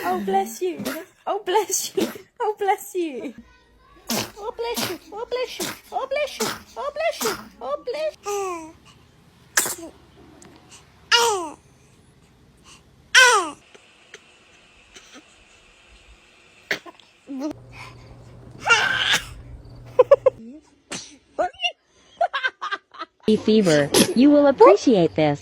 Oh, bless you. Oh, bless you. Oh, bless you. Oh, bless you. Oh, bless you. Oh, bless you. Oh, bless you. Oh, bless you. Fever, you will appreciate this.